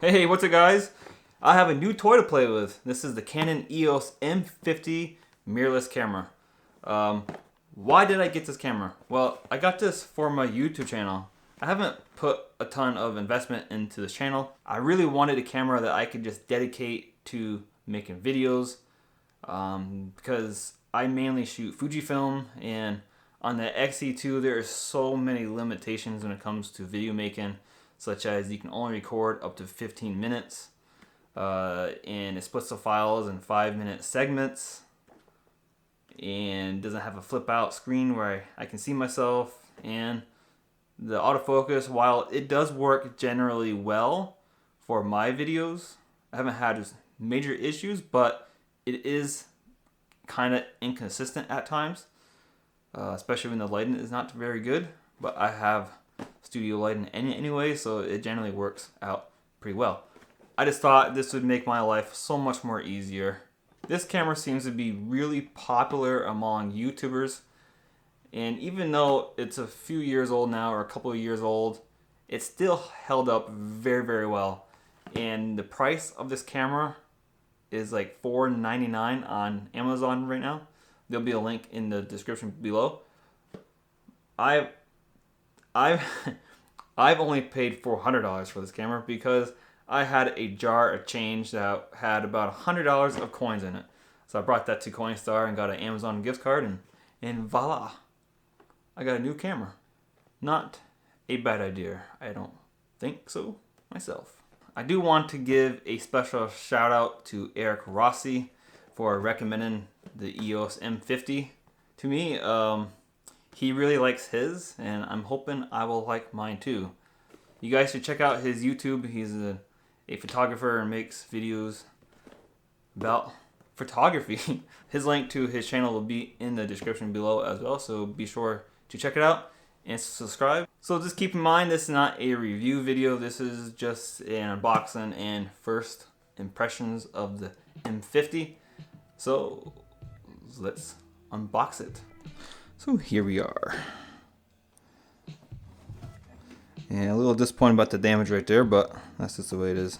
Hey, what's up guys? I have a new toy to play with. This is the Canon EOS M50 mirrorless camera. Why did I get this camera? Well, I got this for my YouTube channel. I haven't put a ton of investment into this channel. I really wanted a camera that I could just dedicate to making videos because I mainly shoot Fujifilm, and on the XT2 there are so many limitations when it comes to video making, such as you can only record up to 15 minutes and it splits the files in 5-minute segments and doesn't have a flip out screen where I can see myself, and the autofocus, while it does work generally well for my videos, I haven't had major issues, but it is kind of inconsistent at times, especially when the lighting is not very good. But I have studio lighting anyway, so it generally works out pretty well. I just thought this would make my life so much more easier. This camera seems to be really popular among YouTubers, and even though it's a few years old now, or a couple of years old, it's still held up very well. And the price of this camera is like $4.99 on Amazon right now. There'll be a link in the description below. I've only paid $400 for this camera because I had a jar of change that had about $100 of coins in it. So I brought that to Coinstar and got an Amazon gift card, and voila, I got a new camera. Not a bad idea, I don't think so myself. I do want to give a special shout out to Eric Rossi for recommending the EOS M50 to me. He really likes his, and I'm hoping I will like mine too. You guys should check out his YouTube. He's a photographer and makes videos about photography. His link to his channel will be in the description below as well, so be sure to check it out and subscribe. So just keep in mind, this is not a review video. This is just an unboxing and first impressions of the M50. So let's unbox it. So here we are. Yeah, a little disappointed about the damage right there, but that's just the way it is.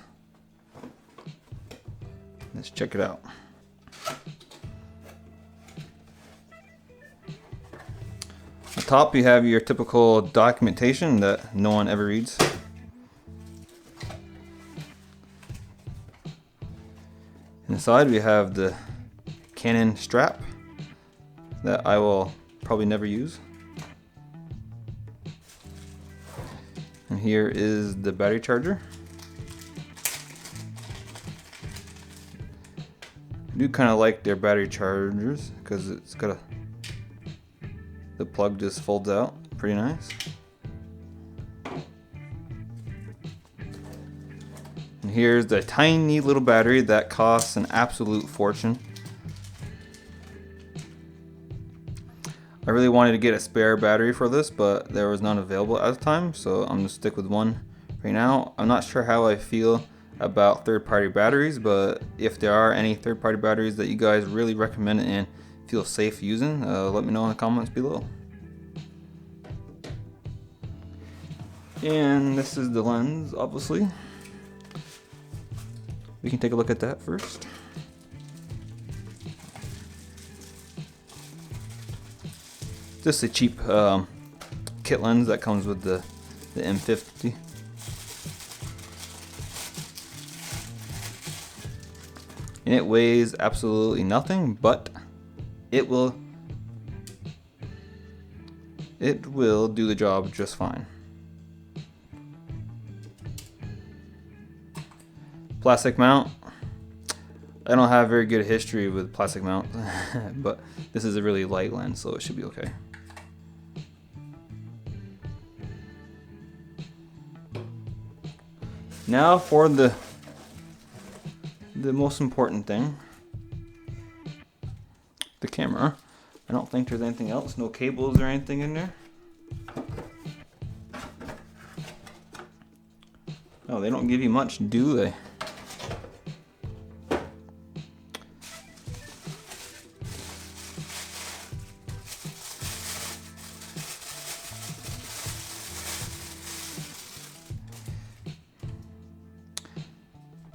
Let's check it out. At the top you have your typical documentation that no one ever reads. Inside we have the Canon strap that I will probably never use. And here is the battery charger. I do kind of like their battery chargers because it's got the plug just folds out pretty nice. And here's the tiny little battery that costs an absolute fortune. I really wanted to get a spare battery for this, but there was none available at the time, so I'm gonna stick with one right now. I'm not sure how I feel about third-party batteries, but if there are any third-party batteries that you guys really recommend and feel safe using, let me know in the comments below. And this is the lens, obviously. We can take a look at that first. Just a cheap kit lens that comes with the M50. And it weighs absolutely nothing, but it will do the job just fine. Plastic mount. I don't have very good history with plastic mounts, but this is a really light lens, so it should be okay. Now for the most important thing, the camera. I don't think there's anything else, no cables or anything in there. Oh, they don't give you much, do they?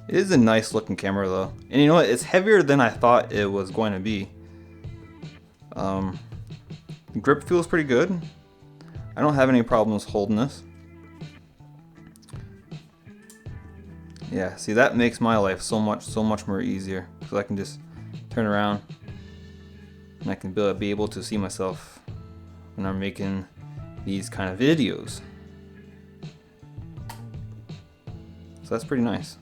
It is a nice looking camera though. And you know what? It's heavier than I thought it was going to be. The grip feels pretty good. I don't have any problems holding this. Yeah, see, that makes my life so much more easier, because I can just turn around and I can be able to see myself when I'm making these kind of videos. So that's pretty nice.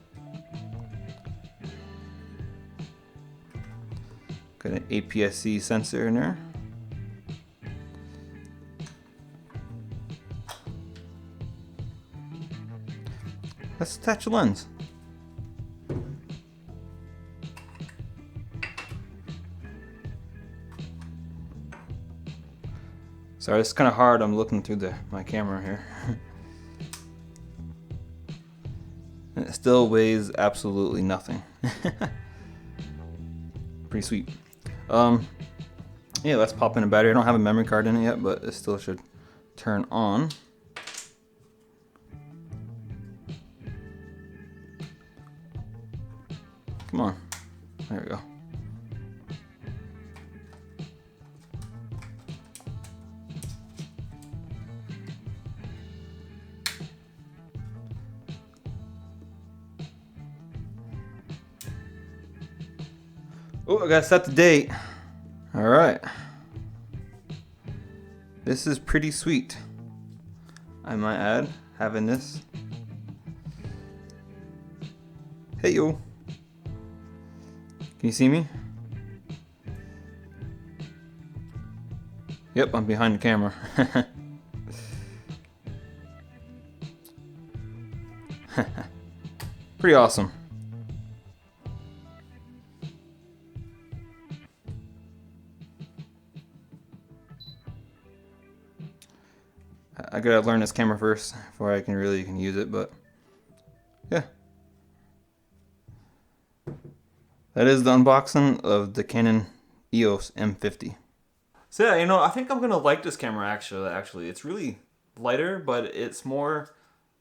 Got an APS-C sensor in there. Let's attach the lens. Sorry, it's kind of hard. I'm looking through my camera here. And it still weighs absolutely nothing. Pretty sweet. Yeah, let's pop in a battery. I don't have a memory card in it yet, but it still should turn on. Come on. There we go. Oh, I gotta set the date. All right. This is pretty sweet. I might add, having this. Hey yo. Can you see me? Yep, I'm behind the camera. Pretty awesome. I gotta learn this camera first before I can really use it, but yeah. That is the unboxing of the Canon EOS M50. So yeah, you know, I think I'm gonna like this camera actually. It's really lighter, but it's more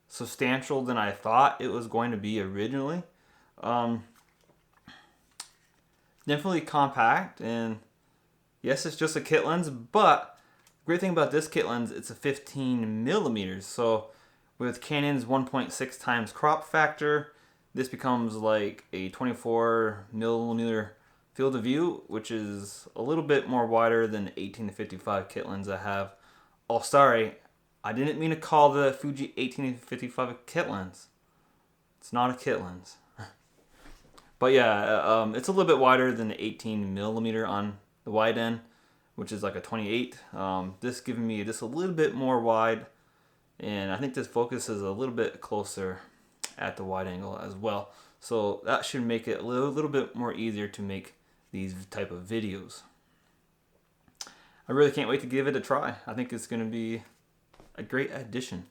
substantial than I thought it was going to be originally. Definitely compact, and yes, it's just a kit lens, but great thing about this kit lens, it's a 15 millimeters. So with Canon's 1.6 times crop factor, this becomes like a 24 millimeter field of view, which is a little bit more wider than the 18 to 55 kit lens I have. Oh, sorry, I didn't mean to call the Fuji 18 to 55 a kit lens. It's not a kit lens. But yeah, it's a little bit wider than the 18 millimeter on the wide end, which is like a 28. This giving me just a little bit more wide, and I think this focus is a little bit closer at the wide angle as well. So that should make it a little bit more easier to make these type of videos. I really can't wait to give it a try. I think it's going to be a great addition.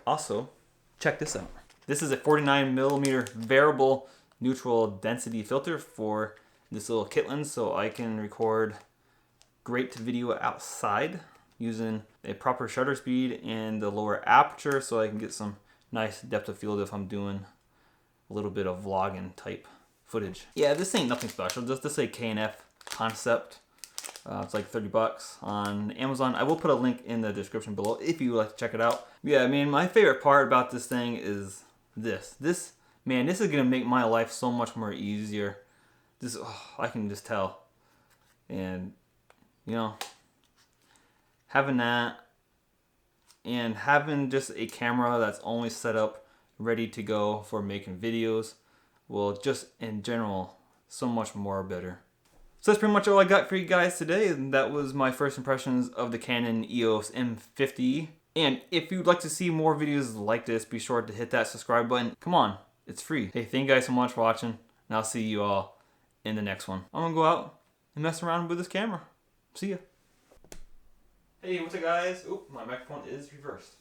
Also, check this out. This is a 49 millimeter variable neutral density filter for this little kit lens, so I can record great video outside using a proper shutter speed and the lower aperture, so I can get some nice depth of field if I'm doing a little bit of vlogging type footage. Yeah, this ain't nothing special, just this is a K&F concept. It's like 30 bucks on Amazon. I will put a link in the description below if you would like to check it out. Yeah, I mean, my favorite part about this thing is this. Man, this is gonna make my life so much more easier. This, oh, I can just tell. And you know, having that and having just a camera that's only set up ready to go for making videos will just in general so much more better. So that's pretty much all I got for you guys today, and that was my first impressions of the Canon EOS M50. And if you'd like to see more videos like this, be sure to hit that subscribe button. Come on, it's free. Hey, thank you guys so much for watching, and I'll see you all in the next one. I'm gonna go out and mess around with this camera. See ya. Hey, what's up guys? Oop, my microphone is reversed.